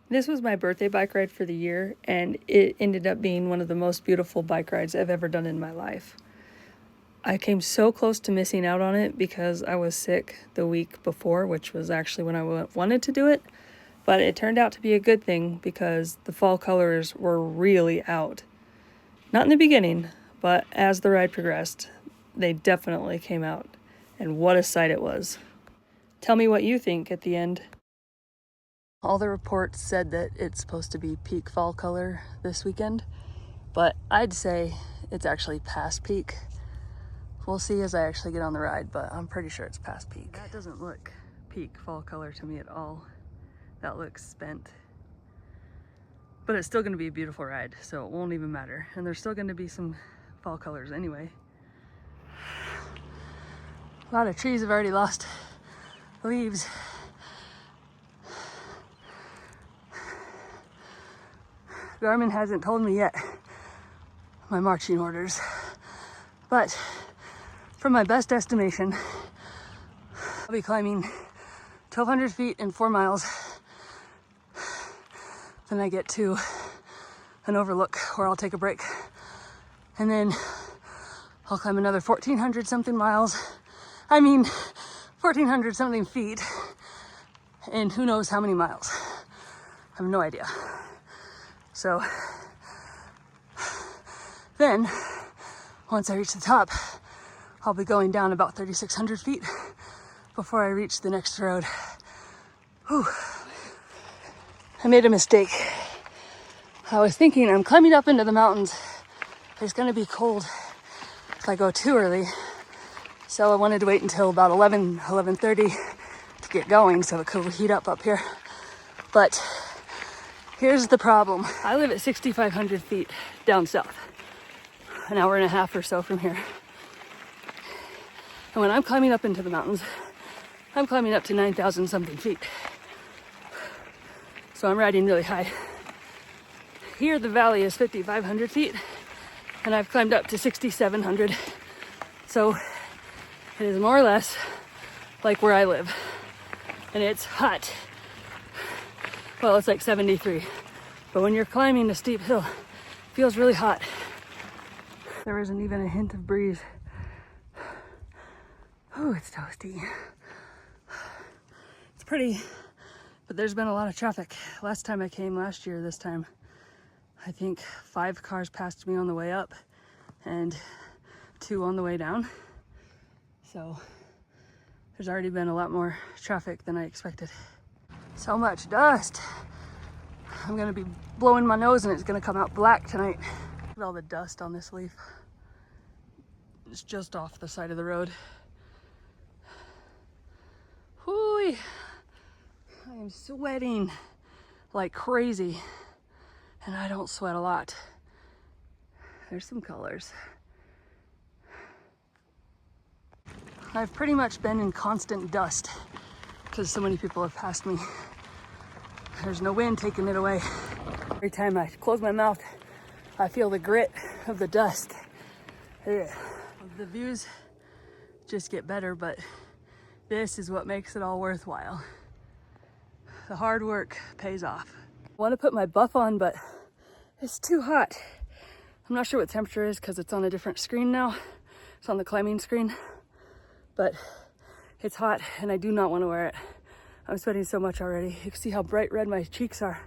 This was my birthday bike ride for the year, and it ended up being one of the most beautiful bike rides I've ever done in my life. I came so close to missing out on it because I was sick the week before, which was actually when I wanted to do it, but it turned out to be a good thing because the fall colors were really out. Not in the beginning, but as the ride progressed, they definitely came out, and what a sight it was. Tell me what you think at the end. All the reports said that it's supposed to be peak fall color this weekend, but I'd say it's actually past peak. We'll see as I actually get on the ride, but I'm pretty sure it's past peak. That doesn't look peak fall color to me at all. That looks spent. But it's still gonna be a beautiful ride, so it won't even matter. And there's still gonna be some fall colors anyway. A lot of trees have already lost leaves. Garmin hasn't told me yet my marching orders, but from my best estimation, I'll be climbing 1,200 feet in 4 miles. Then I get to an overlook where I'll take a break, and then I'll climb another 1,400 something miles. 1,400 something feet, and who knows how many miles. I have no idea. So then, once I reach the top, I'll be going down about 3,600 feet before I reach the next road. Whew. I made a mistake. I was thinking I'm climbing up into the mountains. It's gonna be cold if I go too early. So I wanted to wait until about 11:30 to get going so it could heat up here. But here's the problem. I live at 6,500 feet down south, an hour and a half or so from here. And when I'm climbing up into the mountains, I'm climbing up to 9,000 something feet. So I'm riding really high. Here the valley is 5,500 feet, and I've climbed up to 6,700. So it is more or less like where I live. And it's hot. Well, it's like 73. But when you're climbing a steep hill, it feels really hot. There isn't even a hint of breeze. Oh, it's toasty. It's pretty, but there's been a lot of traffic. Last time I came last year, this time, I think 5 cars passed me on the way up and 2 on the way down. So there's already been a lot more traffic than I expected. So much dust. I'm gonna be blowing my nose and it's gonna come out black tonight. Look at all the dust on this leaf. It's just off the side of the road. Whoo! I am sweating like crazy, and I don't sweat a lot. There's some colors. I've pretty much been in constant dust because so many people have passed me. There's no wind taking it away. Every time I close my mouth, I feel the grit of the dust. Ugh. The views just get better, but this is what makes it all worthwhile. The hard work pays off. I want to put my buff on, but it's too hot. I'm not sure what temperature is because it's on a different screen now. It's on the climbing screen, but it's hot and I do not want to wear it. I'm sweating so much already. You can see how bright red my cheeks are.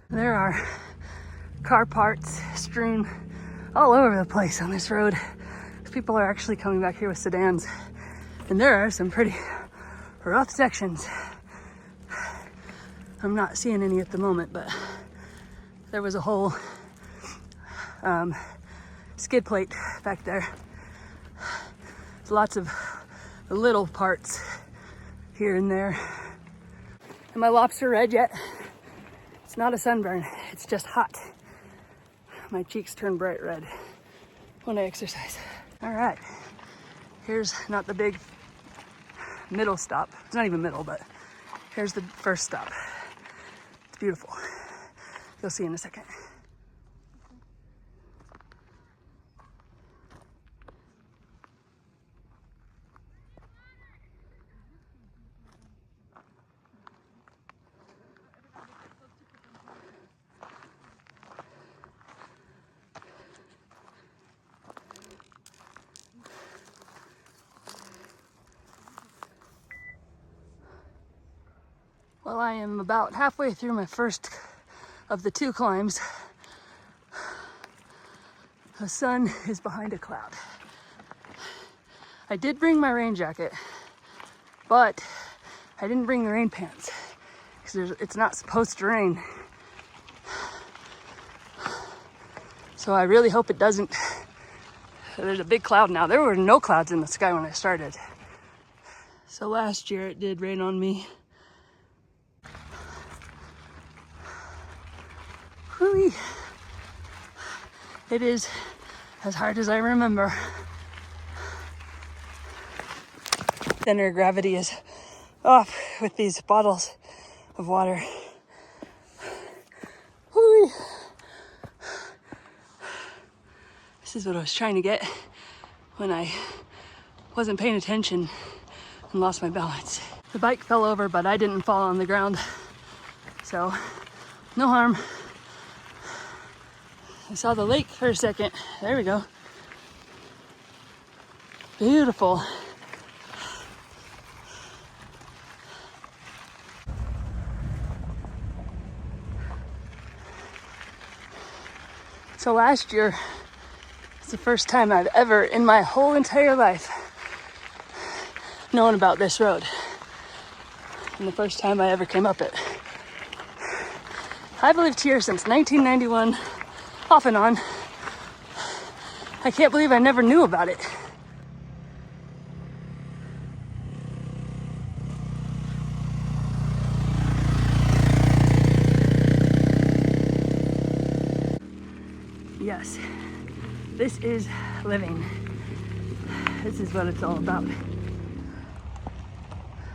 There are car parts strewn all over the place on this road. People are actually coming back here with sedans, and there are some pretty rough sections. I'm not seeing any at the moment, but there was a whole skid plate back there. There's lots of little parts here and there. Am I lobster red yet? It's not a sunburn, it's just hot. My cheeks turn bright red when I exercise. All right, here's not the big middle stop. It's not even middle, but here's the first stop. It's beautiful. You'll see in a second. Well, I am about halfway through my first of the 2 climbs. The sun is behind a cloud. I did bring my rain jacket, but I didn't bring the rain pants because it's not supposed to rain. So I really hope it doesn't. There's a big cloud now. There were no clouds in the sky when I started. So last year it did rain on me. Whoo-wee. It is as hard as I remember. Center of gravity is off with these bottles of water. Whoo-wee. This is what I was trying to get when I wasn't paying attention and lost my balance. The bike fell over, but I didn't fall on the ground. So, no harm. I saw the lake for a second. There we go. Beautiful. So last year, it's the first time I've ever in my whole entire life known about this road. And the first time I ever came up it. I've lived here since 1991, off and on. I can't believe I never knew about it. Yes, this is living. This is what it's all about.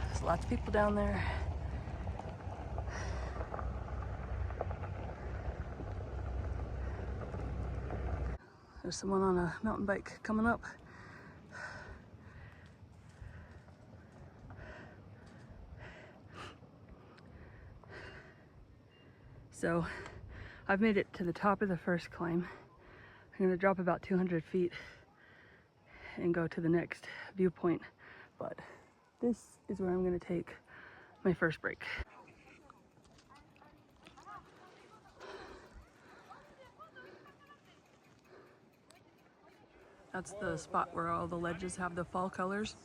There's lots of people down there. There's someone on a mountain bike coming up. So I've made it to the top of the first climb. I'm gonna drop about 200 feet and go to the next viewpoint. But this is where I'm gonna take my first break. That's the spot where all the ledges have the fall colors.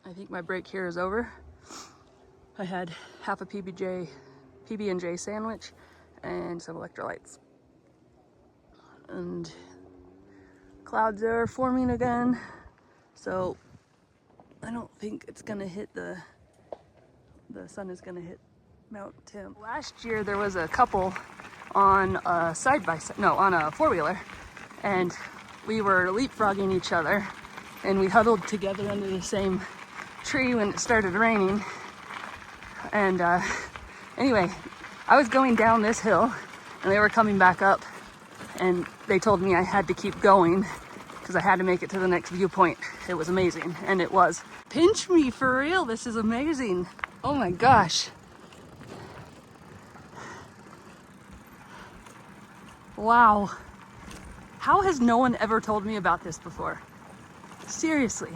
I think my break here is over. I had half a PB&J sandwich and some electrolytes. And clouds are forming again, so I don't think it's gonna hit the sun is gonna hit Mount Tim. Last year there was a couple on a on a four-wheeler, and we were leapfrogging each other, and we huddled together under the same tree when it started raining. And anyway, I was going down this hill and they were coming back up, and they told me I had to keep going because I had to make it to the next viewpoint. It was amazing, and it was. Pinch me, for real, this is amazing. Oh my gosh. Wow. How has no one ever told me about this before? Seriously.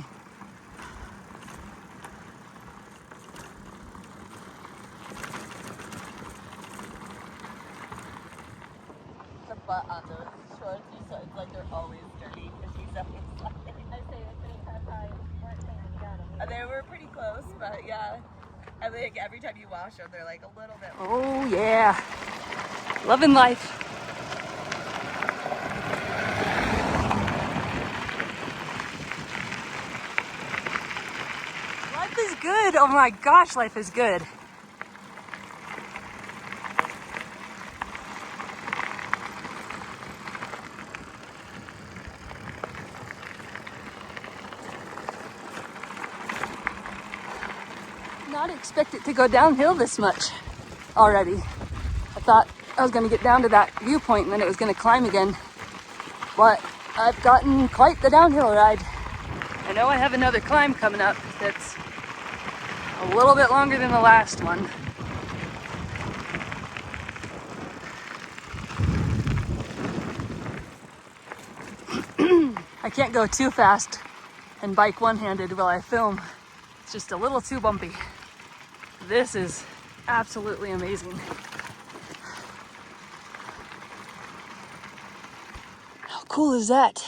Butt on those shorts, so it's like they're always dirty because she's always like I say it's pretty high. They were pretty close, but yeah, I think every time you wash them, they're like a little bit. Oh yeah, loving life. Life is good. Oh my gosh, life is good. Not expect it to go downhill this much already. I thought I was going to get down to that viewpoint and then it was going to climb again, but I've gotten quite the downhill ride. I know I have another climb coming up that's a little bit longer than the last one, I can't go too fast and bike one-handed while I film. It's just a little too bumpy. This is absolutely amazing. How cool is that?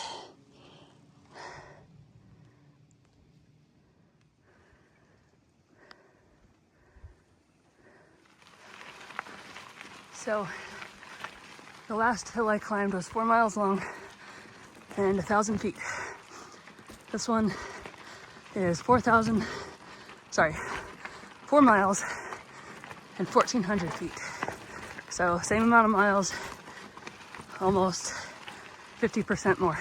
So the last hill I climbed was 4 miles long and 1,000 feet. This one is 4 miles and 1,400 feet. So same amount of miles, almost 50% more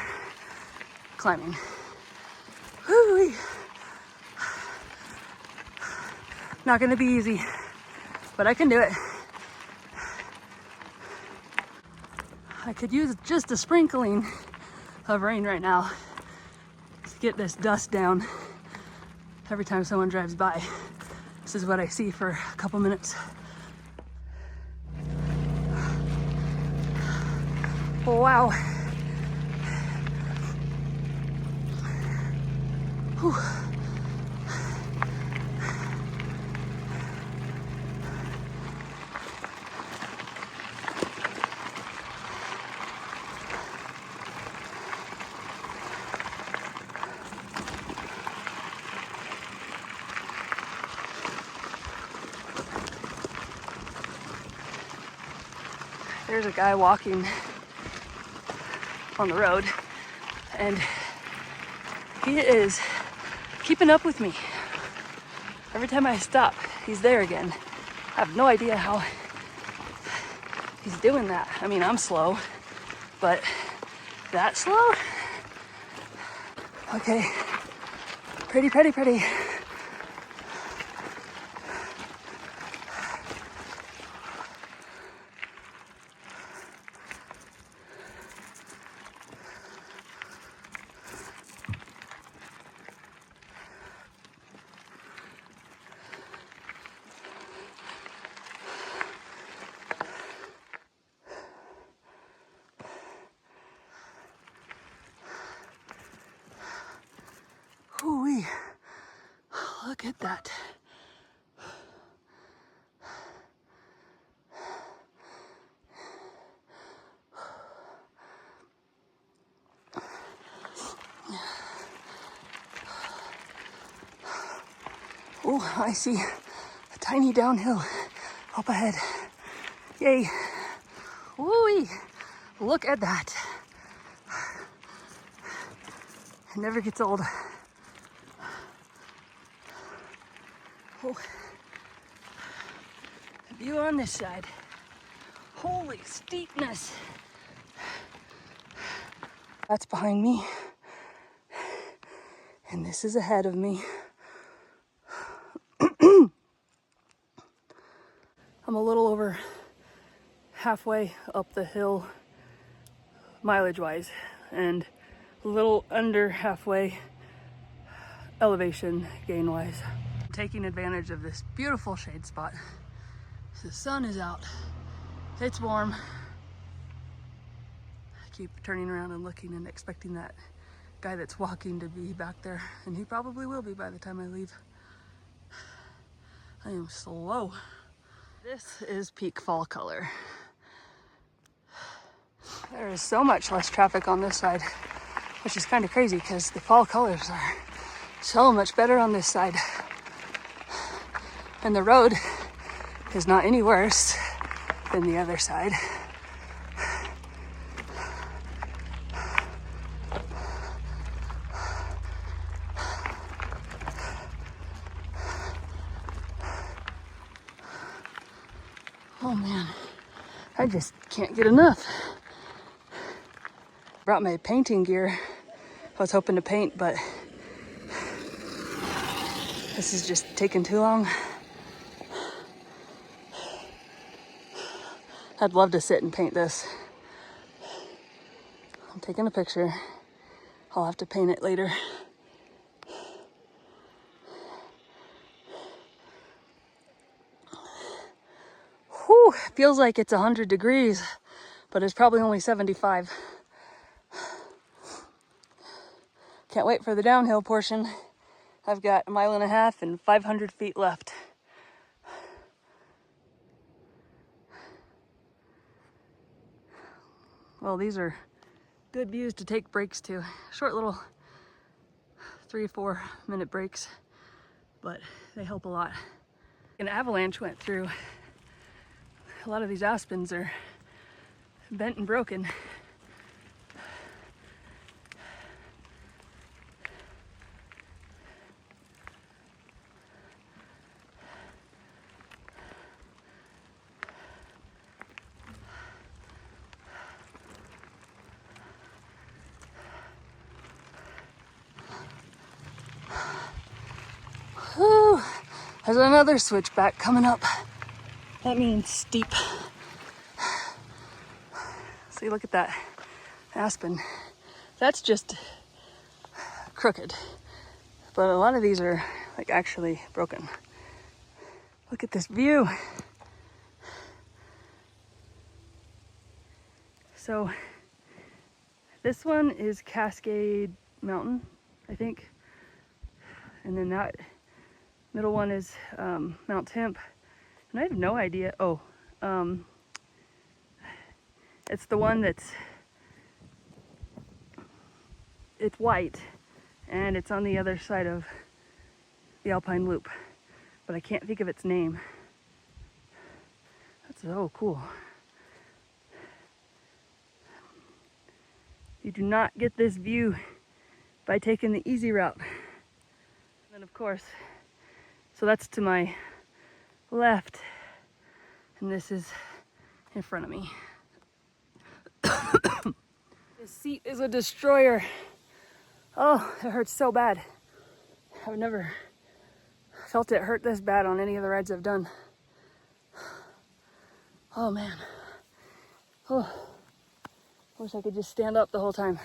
climbing. Woo-wee. Not gonna be easy, but I can do it. I could use just a sprinkling of rain right now to get this dust down every time someone drives by. This is what I see for a couple minutes. Oh, wow. Whew. There's a guy walking on the road, and he is keeping up with me. Every time I stop, he's there again. I have no idea how he's doing that. I mean, I'm slow, but that slow? Okay, pretty. Hoo-wee. Look at that. Oh, I see a tiny downhill up ahead. Yay. Woo-wee. Look at that. It never gets old. Oh. The view on this side. Holy steepness. That's behind me. And this is ahead of me. I'm a little over halfway up the hill mileage-wise, and a little under halfway elevation gain-wise. I'm taking advantage of this beautiful shade spot. The sun is out. It's warm. I keep turning around and looking and expecting that guy that's walking to be back there, and he probably will be by the time I leave. I am slow. This is peak fall color. There is so much less traffic on this side, which is kind of crazy because the fall colors are so much better on this side. And the road is not any worse than the other side. Oh man, I just can't get enough. Brought my painting gear. I was hoping to paint, but this is just taking too long. I'd love to sit and paint this. I'm taking a picture. I'll have to paint it later. Whew, feels like it's 100 degrees, but it's probably only 75. Can't wait for the downhill portion. I've got 1.5 miles and 500 feet left. Well, these are good views to take breaks to. Short little 3-4 minute breaks, but they help a lot. An avalanche went through. A lot of these aspens are bent and broken. Whew. There's another switchback coming up. That means steep. See, look at that aspen. That's just crooked, but a lot of these are like actually broken. Look at this view. So this one is Cascade Mountain, I think, and then that middle one is Mount Temp, and I have no idea. Oh, it's the one it's white, and it's on the other side of the Alpine Loop, but I can't think of its name. That's so cool. You do not get this view by taking the easy route. And then of course, so that's to my left, and this is in front of me. This seat is a destroyer. Oh, it hurts so bad. I've never felt it hurt this bad on any of the rides I've done. Oh man. Oh, wish I could just stand up the whole time.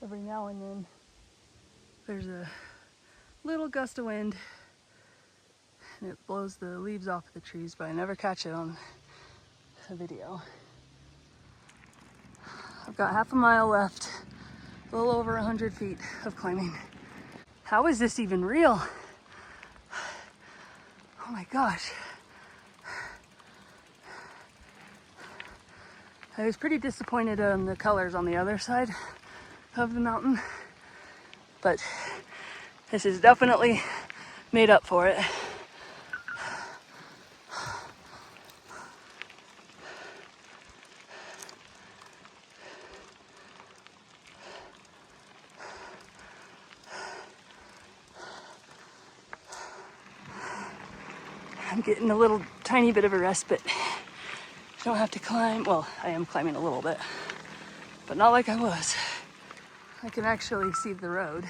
Every now and then there's a little gust of wind and it blows the leaves off the trees, but I never catch it on the video. I've got 1/2 mile left, a little over 100 feet of climbing. How is this even real? Oh my gosh. I was pretty disappointed on the colors on the other side of the mountain, but this is definitely made up for it. I'm getting a little tiny bit of a respite. I don't have to climb. Well, I am climbing a little bit, but not like I was. I can actually see the road.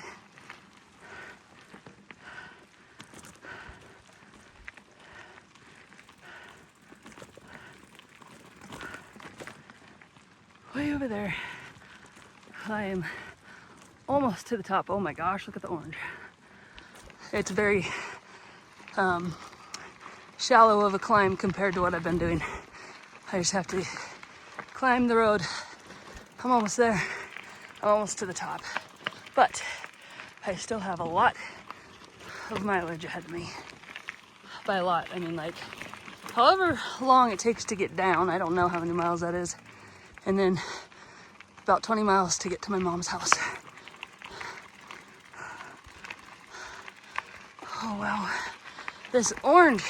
Way over there. I am almost to the top. Oh my gosh, look at the orange. It's very shallow of a climb compared to what I've been doing. I just have to climb the road. I'm almost there. I'm almost to the top. But I still have a lot of mileage ahead of me. By a lot, I mean like however long it takes to get down. I don't know how many miles that is. And then about 20 miles to get to my mom's house. Oh wow. This orange.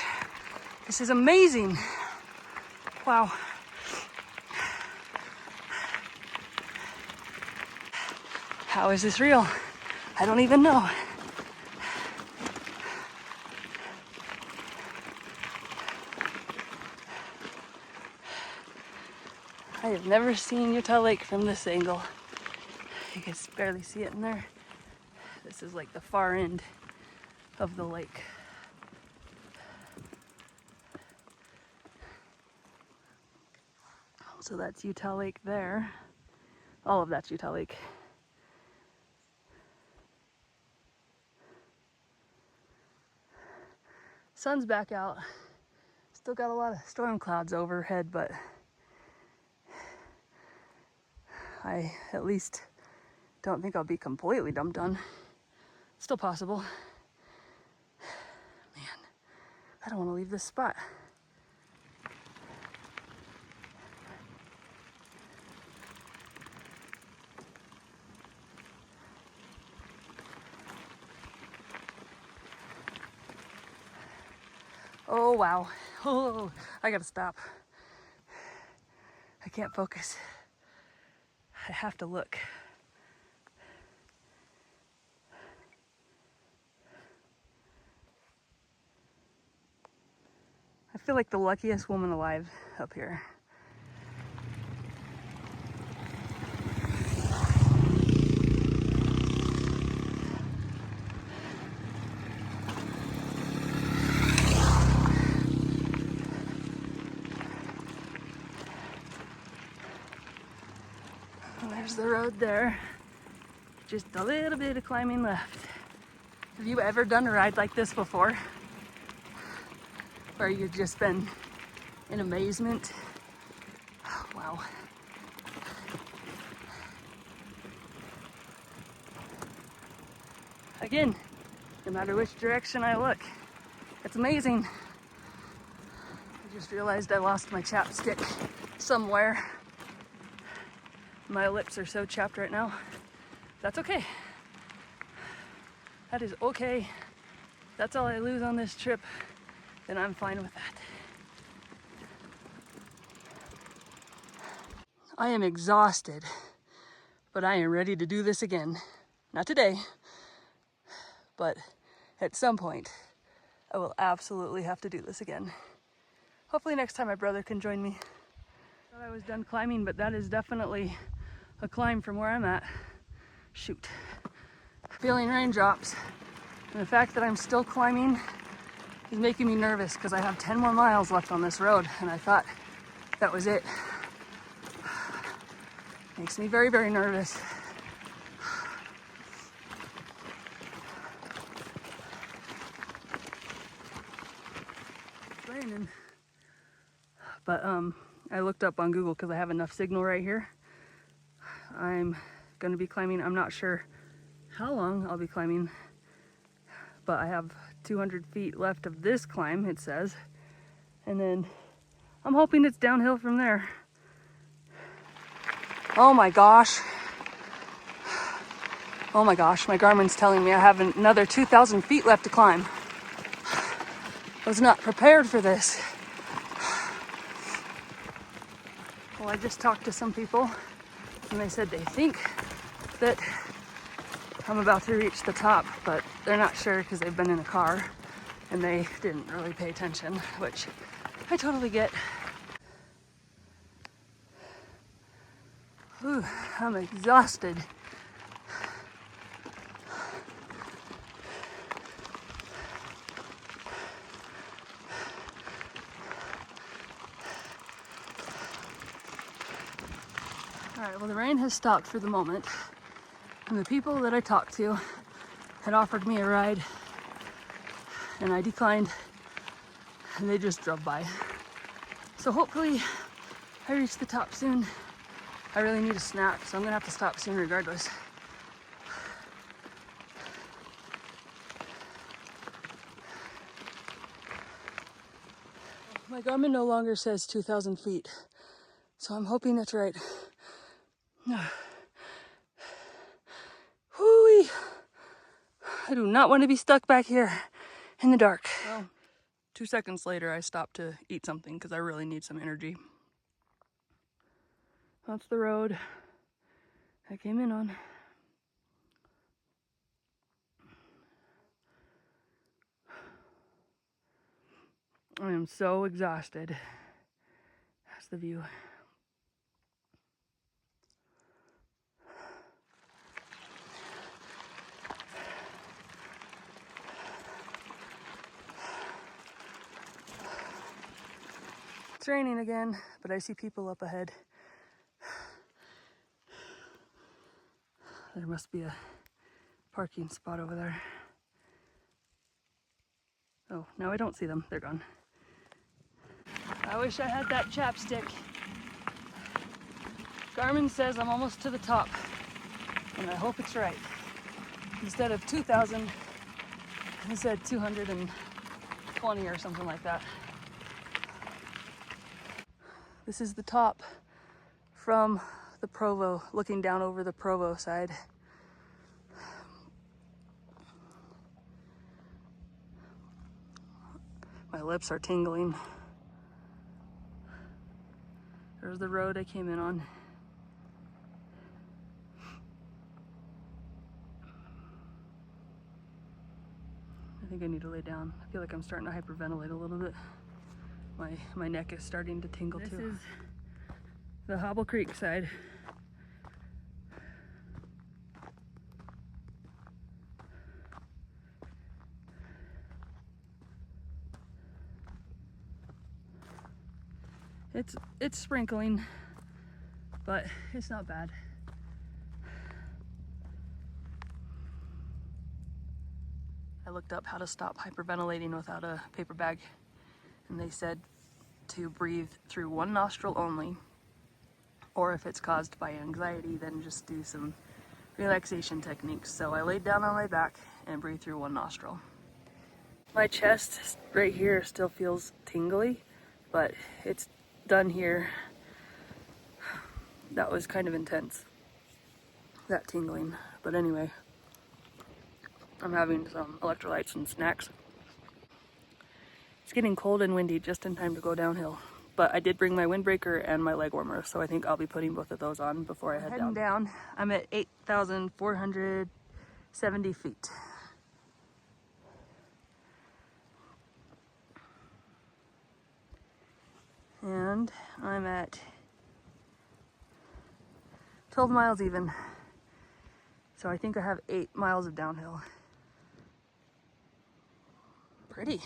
This is amazing. Wow. How is this real? I don't even know. I have never seen Utah Lake from this angle. You can barely see it in there. This is like the far end of the lake. So that's Utah Lake there. All of that's Utah Lake. Sun's back out. Still got a lot of storm clouds overhead, but I at least don't think I'll be completely dumped on. Still possible. Man, I don't want to leave this spot. Oh wow. Oh, I gotta stop. I can't focus. I have to look. I feel like the luckiest woman alive up here. There's the road there. Just a little bit of climbing left. Have you ever done a ride like this before? Where you've just been in amazement? Oh, wow. Again, no matter which direction I look, it's amazing. I just realized I lost my chapstick somewhere. My lips are so chapped right now. That's okay. That is okay. That's all I lose on this trip, then I'm fine with that. I am exhausted, but I am ready to do this again. Not today, but at some point, I will absolutely have to do this again. Hopefully next time my brother can join me. I thought I was done climbing, but that is definitely a climb from where I'm at. Shoot. Feeling raindrops, and the fact that I'm still climbing is making me nervous because I have 10 more miles left on this road, and I thought that was it. Makes me very, very nervous. It's raining. But I looked up on Google because I have enough signal right here. I'm gonna be climbing, I'm not sure how long I'll be climbing, but I have 200 feet left of this climb, it says. And then I'm hoping it's downhill from there. Oh my gosh. Oh my gosh, my Garmin's telling me I have another 2,000 feet left to climb. I was not prepared for this. Well, I just talked to some people and they said they think that I'm about to reach the top, but they're not sure because they've been in a car and they didn't really pay attention, which I totally get. Ooh, I'm exhausted. All right, well, the rain has stopped for the moment, and the people that I talked to had offered me a ride, and I declined, and they just drove by. So hopefully I reach the top soon. I really need a snack, so I'm gonna have to stop soon regardless. My Garmin no longer says 2,000 feet, so I'm hoping that's right. Whoo-wee. I do not want to be stuck back here in the dark. Well, 2 seconds later, I stopped to eat something because I really need some energy. That's the road I came in on. I am so exhausted. That's the view. It's raining again, but I see people up ahead. There must be a parking spot over there. Oh, now I don't see them. They're gone. I wish I had that chapstick. Garmin says I'm almost to the top, and I hope it's right. Instead of 2,000, it said 220 or something like that. This is the top from the Provo, looking down over the Provo side. My lips are tingling. There's the road I came in on. I think I need to lay down. I feel like I'm starting to hyperventilate a little bit. My neck is starting to tingle too. This is the Hobble Creek side. It's sprinkling, but it's not bad. I looked up how to stop hyperventilating without a paper bag, and they said to breathe through one nostril only, or if it's caused by anxiety, then just do some relaxation techniques. So I laid down on my back and breathed through one nostril. My chest right here still feels tingly, but it's done here. That was kind of intense, that tingling. But anyway, I'm having some electrolytes and snacks. It's getting cold and windy just in time to go downhill. But I did bring my windbreaker and my leg warmer, so I think I'll be putting both of those on before I head down. I'm at 8,470 feet. And I'm at 12 miles even. So I think I have 8 miles of downhill. Pretty.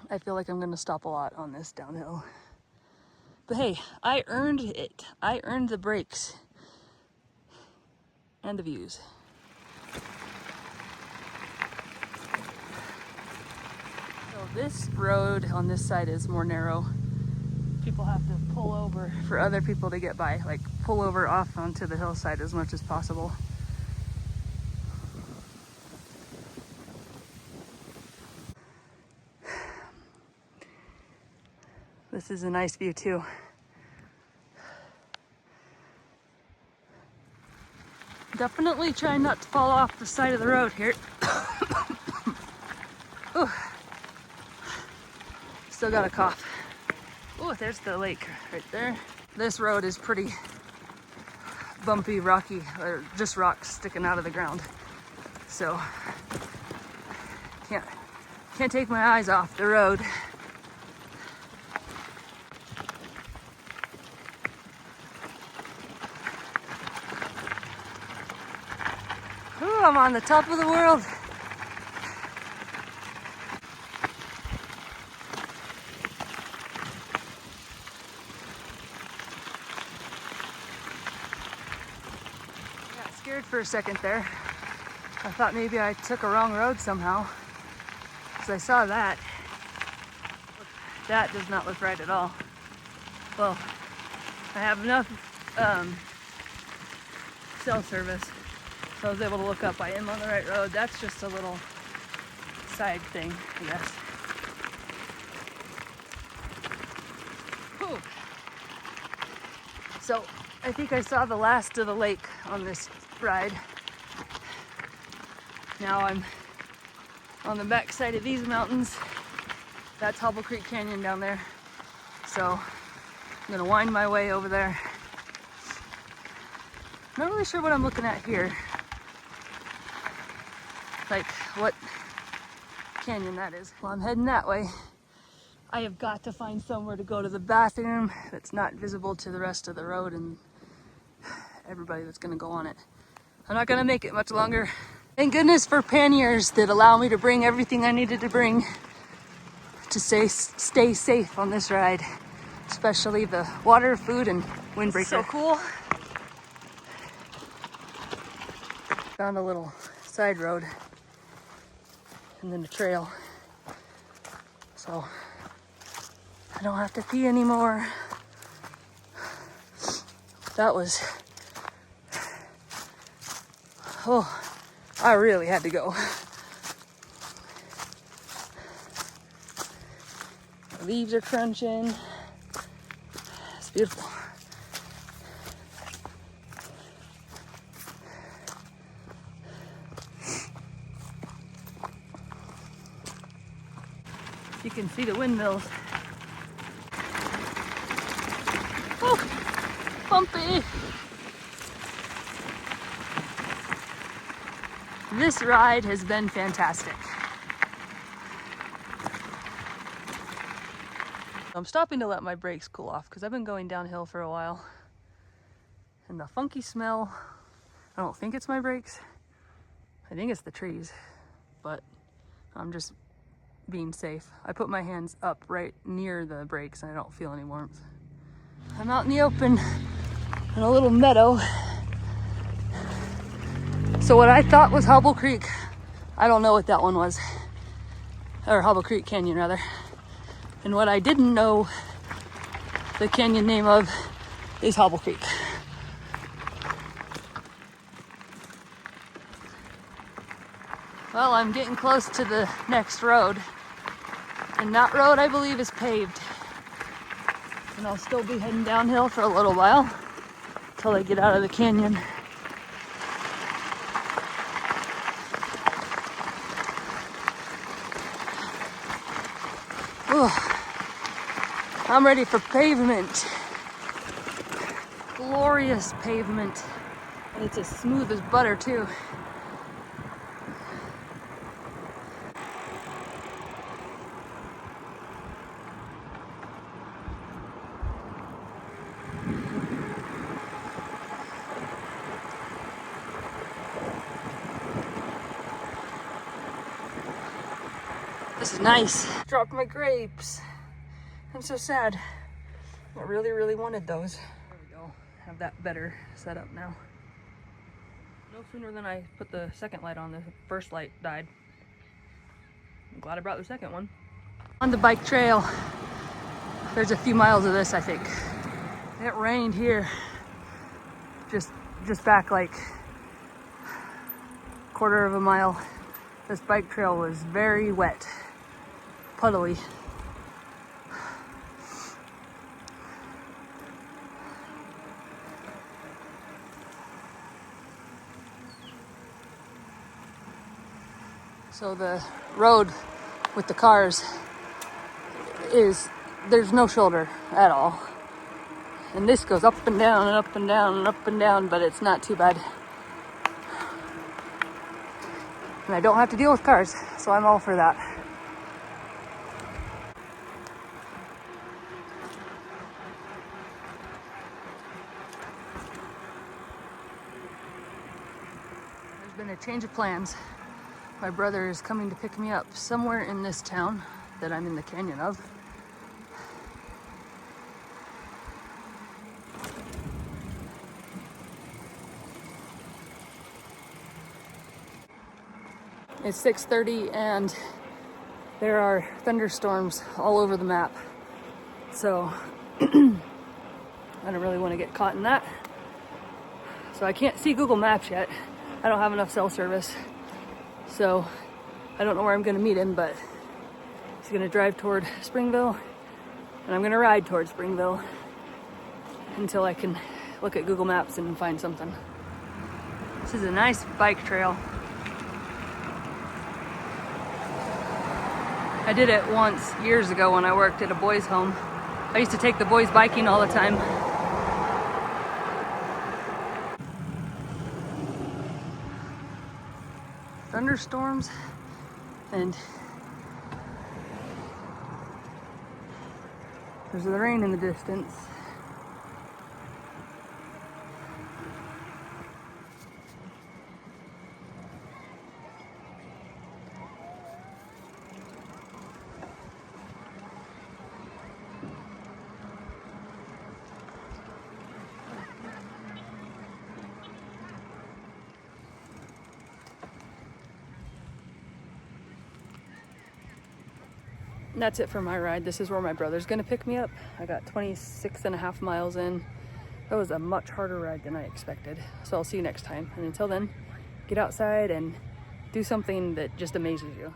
I feel like I'm gonna stop a lot on this downhill. But hey, I earned it. I earned the breaks and the views. So this road on this side is more narrow. People have to pull over for other people to get by, like pull over off onto the hillside as much as possible. This is a nice view too. Definitely trying not to fall off the side of the road here. Ooh. Still got a cough. Oh, there's the lake right there. This road is pretty bumpy, rocky, or just rocks sticking out of the ground. So can't take my eyes off the road. Ooh, I'm on the top of the world. Got scared for a second there. I thought maybe I took a wrong road somehow. Because I saw that. That does not look right at all. Well, I have enough cell service, so I was able to look up I am on the right road. That's just a little side thing, I guess. Whew. So I think I saw the last of the lake on this ride. Now I'm on the back side of these mountains. That's Hobble Creek Canyon down there. So I'm gonna wind my way over there. Not really sure what I'm looking at here. Like what canyon that is. Well, I'm heading that way. I have got to find somewhere to go to the bathroom that's not visible to the rest of the road and everybody that's gonna go on it. I'm not gonna make it much longer. Thank goodness for panniers that allow me to bring everything I needed to bring to stay safe on this ride, especially the water, food, and windbreaker. So cool. Found a little side road and then a trail, so I don't have to pee anymore. That was, oh, I really had to go. The leaves are crunching. It's beautiful. You can see the windmills. Oh, bumpy. This ride has been fantastic. I'm stopping to let my brakes cool off because I've been going downhill for a while. And the funky smell, I don't think it's my brakes. I think it's the trees, but I'm just being safe. I put my hands up right near the brakes and I don't feel any warmth. I'm out in the open in a little meadow. So what I thought was Hobble Creek, I don't know what that one was. Or Hobble Creek Canyon rather. And what I didn't know the canyon name of is Hobble Creek. Well, I'm getting close to the next road. And that road, I believe, is paved. And I'll still be heading downhill for a little while until I get out of the canyon. Ooh. I'm ready for pavement. Glorious pavement. And it's as smooth as butter, too. This is nice. Dropped my grapes. I'm so sad. I really, really wanted those. There we go. Have that better set up now. No sooner than I put the second light on, the first light died. I'm glad I brought the second one. On the bike trail, there's a few miles of this, I think. It rained here just back like a quarter of a mile. This bike trail was very wet, puddly. So the road with the cars there's no shoulder at all. And this goes up and down and up and down and up and down, but it's not too bad. And I don't have to deal with cars, so I'm all for that. There's been a change of plans. My brother is coming to pick me up somewhere in this town that I'm in the canyon of. It's 6:30 and there are thunderstorms all over the map. So I don't really want to get caught in that. So I can't see Google Maps yet. I don't have enough cell service. So I don't know where I'm going to meet him, but he's going to drive toward Springville and I'm going to ride toward Springville until I can look at Google Maps and find something. This is a nice bike trail. I did it once years ago when I worked at a boys' home. I used to take the boys biking all the time. Thunderstorms and there's the rain in the distance. that's it for my ride. This is where my brother's gonna pick me up. I got 26.5 miles in. That was a much harder ride than I expected. So I'll see you next time. And until then, get outside and do something that just amazes you.